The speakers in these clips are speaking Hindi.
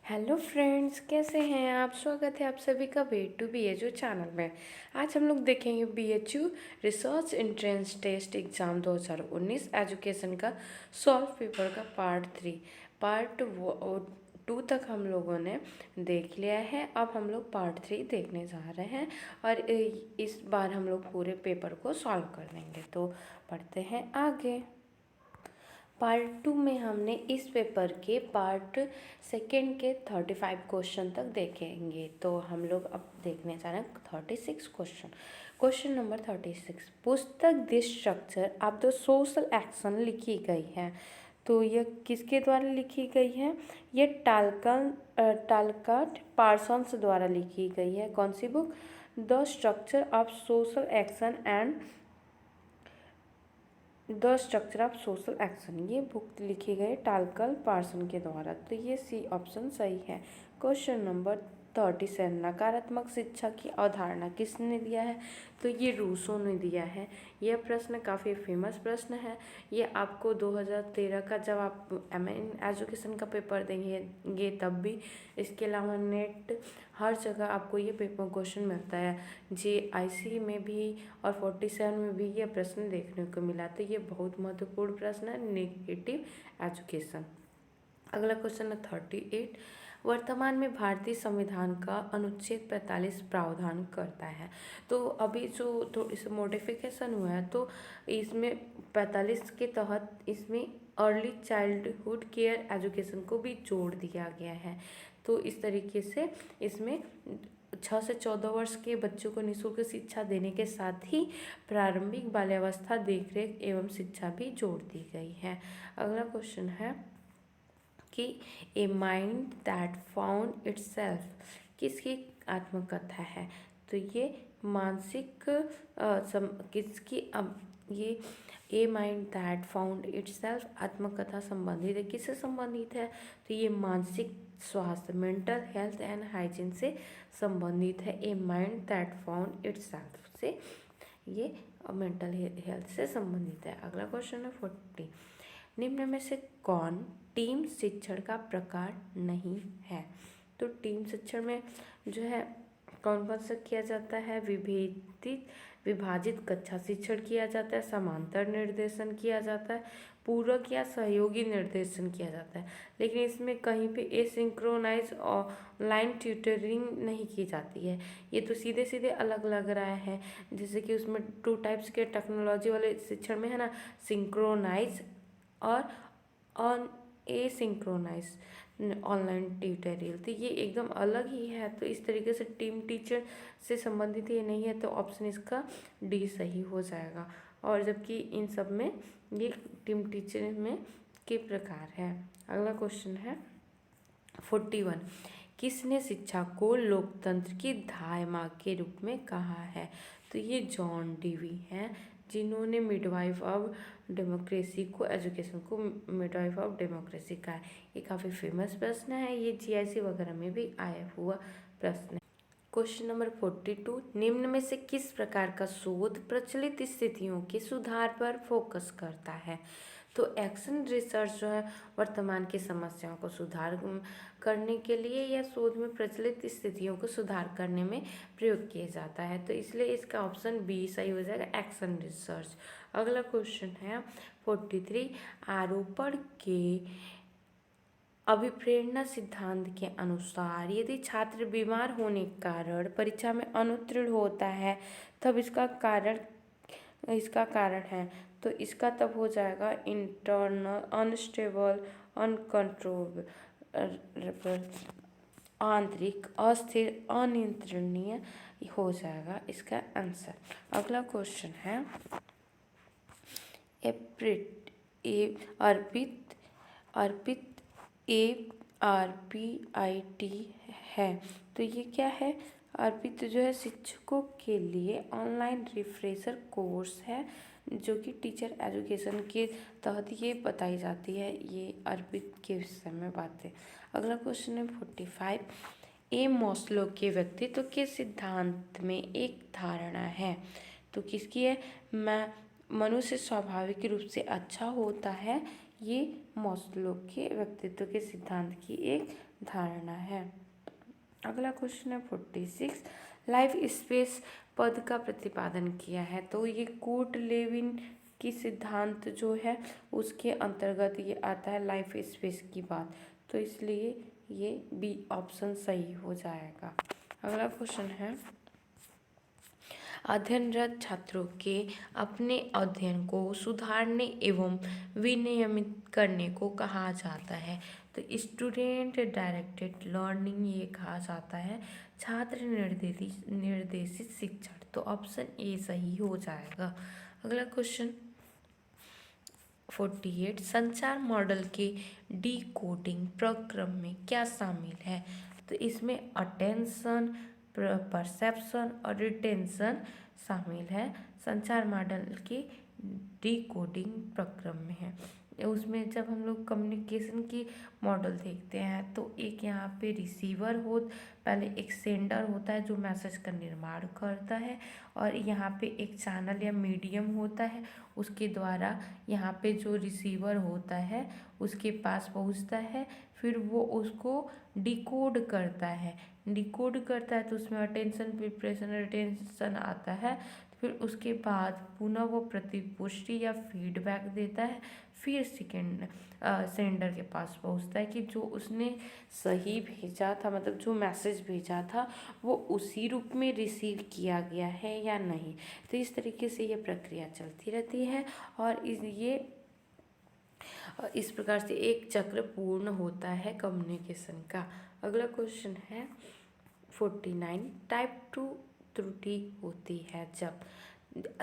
हेलो फ्रेंड्स, कैसे हैं आप। स्वागत है आप सभी का वे टू BHU चैनल में। आज हम लोग देखेंगे BHU research entrance test exam 2019 education का सॉल्व पेपर का पार्ट 2 तक हम लोगों ने देख लिया है। अब हम लोग पार्ट 3 देखने जा रहे हैं और इस बार हम लोग पूरे पेपर को सॉल्व कर देंगे। तो पढ़ते हैं आगे। पार्ट 2 में हमने इस पेपर के पार्ट सेकेंड के 35 क्वेश्चन तक देखेंगे। तो हम लोग अब देखने जा रहे हैं 36 क्वेश्चन। क्वेश्चन नंबर 36, पुस्तक the structure of the social action लिखी गई है। तो यह किसके द्वारा लिखी गई है? ये टालकाट पार्सन्स द्वारा लिखी गई है। कौन सी book? The structure of social action and the structure of social action, ये बुक लिखी गई टालकल पार्सन के द्वारा। तो ये सी ऑप्शन सही है। क्वेश्चन नंबर 37, नकारात्मक शिक्षा की अवधारणा किसने दिया है? तो ये रूसो ने दिया है। यह प्रश्न काफ़ी फेमस प्रश्न है। ये आपको 2013 का जब आप MA इन एजुकेशन का पेपर देंगे तब भी, इसके अलावा नेट हर जगह आपको ये पेपर क्वेश्चन मिलता है। JIC में भी और 47 में भी ये प्रश्न देखने को मिला। तो ये बहुत महत्वपूर्ण प्रश्न है, नेगेटिव एजुकेशन। अगला क्वेश्चन है 38, वर्तमान में भारतीय संविधान का अनुच्छेद 45 प्रावधान करता है। तो अभी जो थोड़ी सी मॉडिफिकेशन हुआ है, तो इसमें 45 के तहत इसमें अर्ली चाइल्डहुड केयर एजुकेशन को भी जोड़ दिया गया है। तो इस तरीके से इसमें 6 से 14 वर्ष के बच्चों को निःशुल्क शिक्षा देने के साथ ही प्रारंभिक बाल्यावस्था देखरेख एवं शिक्षा भी जोड़ दी गई है। अगला क्वेश्चन है कि a mind that found itself किसकी आत्मकथा है? तो ये मानसिक किसकी ये a mind that found itself आत्मकथा संबंधित है। किससे संबंधित है? तो ये मानसिक स्वास्थ्य, मेंटल हेल्थ एंड हाइजीन से संबंधित है। A mind that found itself से ये मेंटल हेल्थ से संबंधित है। अगला क्वेश्चन है 40, निम्न में से कौन टीम शिक्षण का प्रकार नहीं है? तो टीम शिक्षण में जो है कौन कौन सा किया जाता है? विभाजित कक्षा शिक्षण किया जाता है, समांतर निर्देशन किया जाता है, पूरक या सहयोगी निर्देशन किया जाता है। लेकिन इसमें कहीं पे एसिंक्रोनाइज ऑनलाइन ट्यूटरिंग नहीं की जाती है। ये तो सीधे सीधे अलग लग रहा है। जैसे कि उसमें 2 टाइप्स के टेक्नोलॉजी वाले शिक्षण में है ना, सिंक्रोनाइज और ऑन एसिंक्रोनाइज ऑनलाइन ट्यूटोरियल। तो ये एकदम अलग ही है। तो इस तरीके से टीम टीचर से संबंधित ये नहीं है। तो ऑप्शन इसका डी सही हो जाएगा। और जबकि इन सब में ये टीम टीचर में के प्रकार है। अगला क्वेश्चन है 41, किसने शिक्षा को लोकतंत्र की धाय माँ के रूप में कहा है? तो ये जॉन डीवी हैं, जिन्होंने मिडवाइफ ऑफ डेमोक्रेसी को, एजुकेशन को मिडवाइफ ऑफ डेमोक्रेसी कहा है। ये काफ़ी फेमस प्रश्न है। ये GIC वगैरह में भी आया हुआ प्रश्न है। क्वेश्चन नंबर 42, निम्न में से किस प्रकार का शोध प्रचलित स्थितियों के सुधार पर फोकस करता है? तो एक्शन रिसर्च जो है वर्तमान की समस्याओं को सुधार करने के लिए या शोध में प्रचलित स्थितियों को सुधार करने में प्रयोग किया जाता है। तो इसलिए इसका ऑप्शन बी सही हो जाएगा, एक्शन रिसर्च। अगला क्वेश्चन है 43, आरोपण के अभिप्रेरणा सिद्धांत के अनुसार यदि छात्र बीमार होने के कारण परीक्षा में अनुत्तीर्ण होता है तब इसका कारण है। तो इसका तब हो जाएगा इंटरनल अनस्टेबल अनकंट्रोलेबल, आंतरिक अस्थिर अनियंत्रणीय हो जाएगा इसका आंसर। अगला क्वेश्चन है अर्पित ARPIT है। तो ये क्या है? अर्पित जो है शिक्षकों के लिए ऑनलाइन रिफ्रेशर कोर्स है, जो कि टीचर एजुकेशन के तहत ये बताई जाती है। ये अर्पित के विषय में बातें। अगला क्वेश्चन है 45, मास्लो के व्यक्तित्व के सिद्धांत में एक धारणा है। तो किसकी है? मनुष्य स्वाभाविक रूप से अच्छा होता है। ये मास्लो के व्यक्तित्व के सिद्धांत की एक धारणा है। अगला क्वेश्चन है 46, लाइफ स्पेस पद का प्रतिपादन किया है। तो ये कोट लेविन की सिद्धांत जो है उसके अंतर्गत ये आता है लाइफ स्पेस की बात, तो इसलिए ये बी ऑप्शन सही हो जाएगा। अगला क्वेश्चन है, अध्ययनरत छात्रों के अपने अध्ययन को सुधारने एवं विनियमित करने को कहा जाता है। तो स्टूडेंट डायरेक्टेड लर्निंग ये कहा जाता है, छात्र निर्देशित शिक्षण। तो ऑप्शन ए सही हो जाएगा। अगला क्वेश्चन 48, संचार मॉडल के डिकोडिंग प्रक्रम में क्या शामिल है। तो इसमें अटेंशन, परसेप्शन और रिटेंशन शामिल है, संचार मॉडल के डिकोडिंग प्रक्रम में है। उसमें जब हम लोग कम्युनिकेशन की मॉडल देखते हैं तो एक यहाँ पे रिसीवर पहले एक सेंडर होता है जो मैसेज का निर्माण करता है, और यहाँ पे एक चैनल या मीडियम होता है, उसके द्वारा यहाँ पे जो रिसीवर होता है उसके पास पहुँचता है, फिर वो उसको डिकोड करता है। तो उसमें अटेंशन, प्रिपरेशन, रिटेंशन आता है। फिर उसके बाद पुनः वो प्रतिपुष्टि या फीडबैक देता है, फिर सेंडर के पास पहुंचता है कि जो उसने सही भेजा था, मतलब जो मैसेज भेजा था वो उसी रूप में रिसीव किया गया है या नहीं। तो इस तरीके से ये प्रक्रिया चलती रहती है और इस प्रकार से एक चक्र पूर्ण होता है कम्युनिकेशन का। अगला क्वेश्चन है 49, टाइप 2 त्रुटि होती है जब।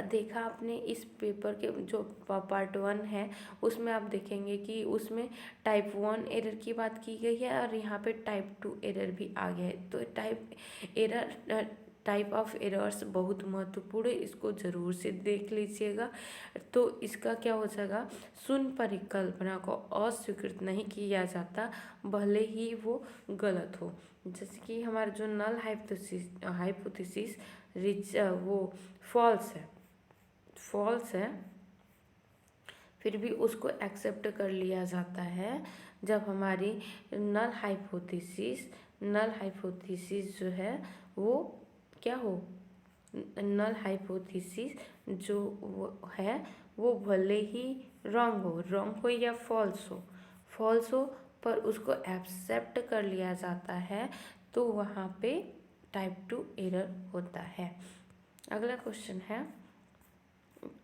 देखा आपने इस पेपर के जो पार्ट 1 है उसमें आप देखेंगे कि उसमें टाइप 1 एरर की बात की गई है और यहाँ पे टाइप 2 एरर भी आ गया है। तो टाइप ऑफ एरर्स बहुत महत्वपूर्ण है, इसको ज़रूर से देख लीजिएगा। तो इसका क्या हो जाएगा, शून्य परिकल्पना को अस्वीकृत नहीं किया जाता भले ही वो गलत हो। जैसे कि हमारा जो नल हाइपोथेसिस वो फॉल्स है, फिर भी उसको एक्सेप्ट कर लिया जाता है जब हमारी नल हाइपोथेसिस जो है वो क्या हो, नल हाइपोथेसिस जो वो है वो भले ही रॉन्ग हो या फॉल्स हो पर उसको एक्सेप्ट कर लिया जाता है, तो वहाँ पे टाइप 2 एरर होता है। अगला क्वेश्चन है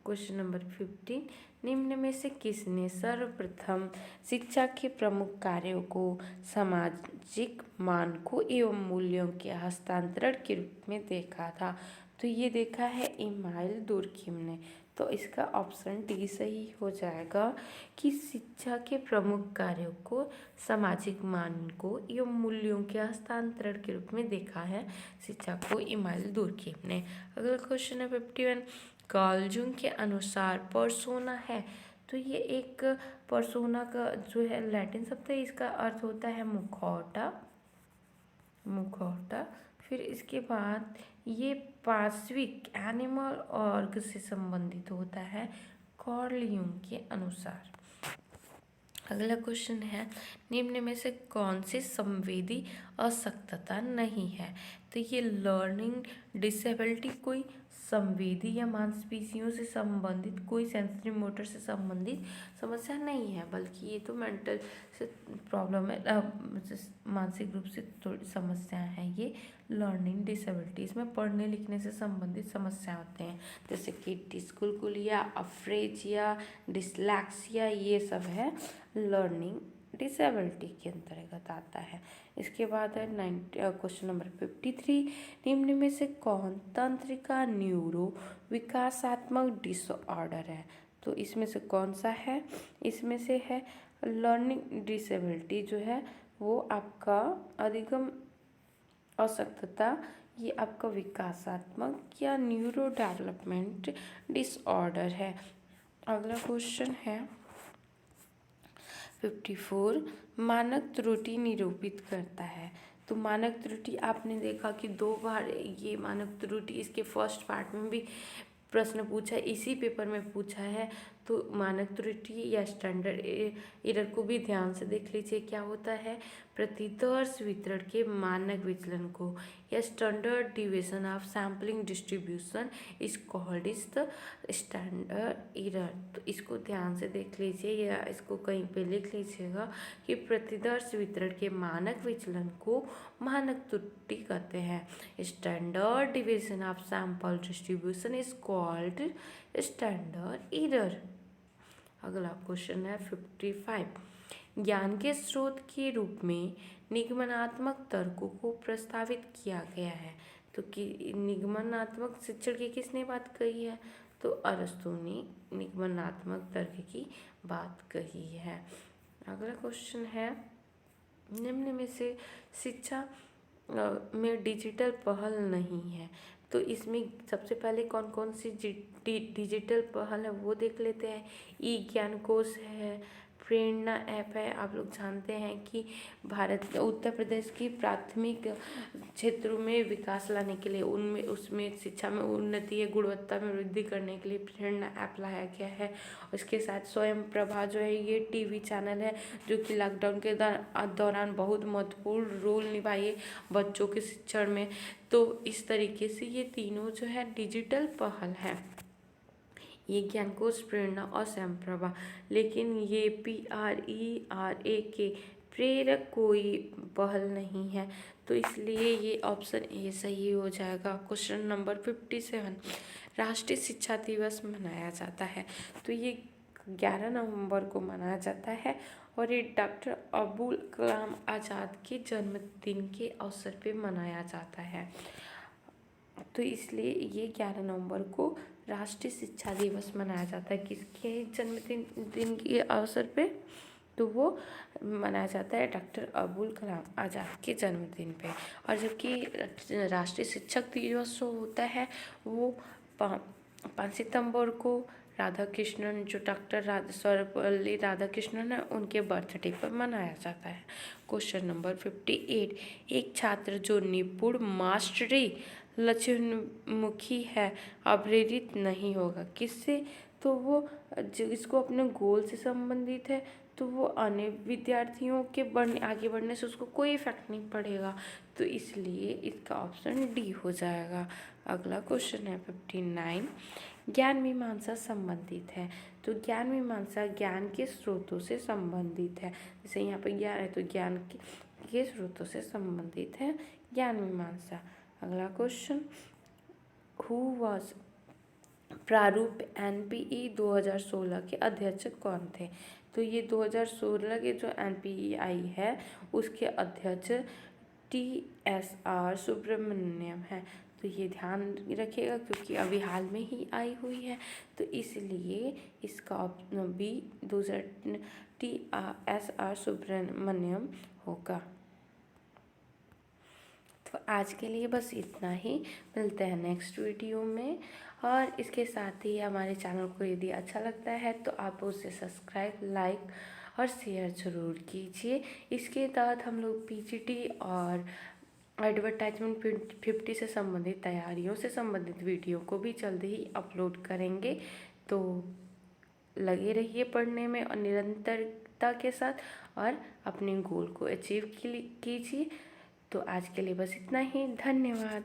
क्वेश्चन नंबर 15, निम्न में से किसने सर्वप्रथम शिक्षा के प्रमुख कार्यों को सामाजिक मानकों एवं मूल्यों के हस्तांतरण के रूप में देखा था। तो ये देखा है इमाइल दुर्खिम ने। तो इसका ऑप्शन डी सही हो जाएगा कि शिक्षा के प्रमुख कार्यों को सामाजिक मानकों एवं मूल्यों के हस्तांतरण के रूप में देखा है शिक्षा को इमाइल दुर्खिम ने। अगला क्वेश्चन है 51, कार्ल जूंग के अनुसार पर्सोना है। तो ये एक पर्सोना का जो है लैटिन शब्द है, इसका अर्थ होता है मुखौटा। फिर इसके बाद ये पार्श्विक एनिमल ऑर्ग से संबंधित होता है कार्ल यूंग के अनुसार। अगला क्वेश्चन है, निम्न में से कौन सी संवेदी अशक्तता नहीं है। तो ये लर्निंग डिसेबिलिटी कोई संवेदी या मांसपेशियों से संबंधित कोई सेंसरी मोटर से संबंधित समस्या नहीं है, बल्कि ये तो मेंटल से प्रॉब्लम है, मानसिक रूप से थोड़ी समस्याएं हैं। ये लर्निंग डिसेबिलिटी, इसमें पढ़ने लिखने से संबंधित समस्या होते हैं, जैसे कि डिस्कैल्कुलिया, अफ्रेजिया, डिसलैक्सिया, ये सब है लर्निंग डिसेबिलिटी के अंतर्गत आता है। इसके बाद है क्वेश्चन नंबर 53, निम्न में से कौन तंत्रिका न्यूरो विकासात्मक डिसऑर्डर है। तो इसमें से कौन सा है, इसमें से है लर्निंग डिसेबिलिटी जो है वो आपका अधिगम अशक्तता, ये आपका विकासात्मक या न्यूरो डेवलपमेंट डिसऑर्डर है। अगला क्वेश्चन है 54, मानक त्रुटि निरूपित करता है। तो मानक त्रुटि आपने देखा कि 2 बार ये मानक त्रुटि इसके फर्स्ट पार्ट में भी प्रश्न पूछा है, इसी पेपर में पूछा है। तो मानक त्रुटि या स्टैंडर्ड एरर को भी ध्यान से देख लीजिए क्या होता है। प्रतिदर्श वितरण के मानक विचलन को या standard deviation of sampling distribution is called is the standard error. तो इसको ध्यान से देख लीजिए या इसको कहीं पे लिख लीजिएगा कि प्रतिदर्श वितरण के मानक विचलन को मानक त्रुटि कहते हैं। Standard deviation of sample distribution is called standard error. अगला क्वेश्चन है 55। ज्ञान के स्रोत के रूप में निगमनात्मक तर्कों को प्रस्तावित किया गया है। तो कि निगमनात्मक शिक्षण की किसने बात कही है? तो अरस्तु ने निगमनात्मक तर्क की बात कही है। अगला क्वेश्चन है, निम्न में से शिक्षा में डिजिटल पहल नहीं है। तो इसमें सबसे पहले कौन कौन सी डिजिटल पहल है वो देख लेते हैं। ई ज्ञान कोश है, प्रेरणा ऐप है। आप लोग जानते हैं कि भारत उत्तर प्रदेश की प्राथमिक क्षेत्रों में विकास लाने के लिए उनमें उसमें शिक्षा में उन्नति है, गुणवत्ता में वृद्धि करने के लिए प्रेरणा ऐप लाया गया है। उसके साथ स्वयं प्रभा जो है ये टीवी चैनल है जो कि लॉकडाउन के दौरान बहुत महत्वपूर्ण रोल निभाए बच्चों के शिक्षण में। तो इस तरीके से ये तीनों जो है डिजिटल पहल है, ये ज्ञानकोश, प्रेरणा और स्वयं प्रभा। लेकिन ये PRERA के प्रेरक कोई पहल नहीं है, तो इसलिए ये ऑप्शन ए सही हो जाएगा। Question number 57। राष्ट्रीय शिक्षा दिवस मनाया जाता है। तो ये 11 नवंबर को मनाया जाता है और ये डॉक्टर अब्दुल कलाम आज़ाद के जन्मदिन के अवसर पे मनाया जाता है। तो इसलिए ये 11 नवंबर को राष्ट्रीय शिक्षा दिवस मनाया जाता है। किसके जन्मदिन के अवसर पे? तो वो मनाया जाता है डॉक्टर अब्दुल कलाम आज़ाद के जन्मदिन पे। और जबकि राष्ट्रीय शिक्षक दिवस जो होता है वो 5 सितंबर को राधाकृष्णन, जो डॉक्टर सर्वपल्ली राधाकृष्णन है, उनके बर्थडे पर मनाया जाता है। Question number 58। एक छात्र जो निपुण मास्टरी लक्ष्योन्मुखी है अप्रेरित नहीं होगा। किससे? तो वो जो इसको अपने गोल से संबंधित है, तो वो अन्य विद्यार्थियों के आगे बढ़ने से उसको कोई इफेक्ट नहीं पड़ेगा। तो इसलिए इसका ऑप्शन डी हो जाएगा। अगला क्वेश्चन है 59। ज्ञान मीमांसा संबंधित है। तो ज्ञान मीमांसा ज्ञान के स्रोतों से संबंधित है। जैसे यहाँ पर ज्ञान है तो ज्ञान के स्रोतों से संबंधित है ज्ञान मीमांसा। अगला क्वेश्चन, हु वॉज प्रारूप NPE 2016 के अध्यक्ष कौन थे? तो ये 2016 के जो NPE है उसके अध्यक्ष TSR सुब्रमण्यम है। तो ये ध्यान रखिएगा क्योंकि अभी हाल में ही आई हुई है, तो इसलिए इसका ऑप्शन बी TSR सुब्रमण्यम होगा। तो आज के लिए बस इतना ही, मिलते हैं नेक्स्ट वीडियो में। और इसके साथ ही हमारे चैनल को यदि अच्छा लगता है तो आप उसे सब्सक्राइब, लाइक और शेयर ज़रूर कीजिए। इसके तहत हम लोग PGT और एडवर्टाइजमेंट 50 से संबंधित तैयारियों से संबंधित वीडियो को भी जल्द ही अपलोड करेंगे। तो लगे रहिए पढ़ने में और निरंतरता के साथ और अपने गोल को अचीव कीजिए। तो आज के लिए बस इतना ही, धन्यवाद।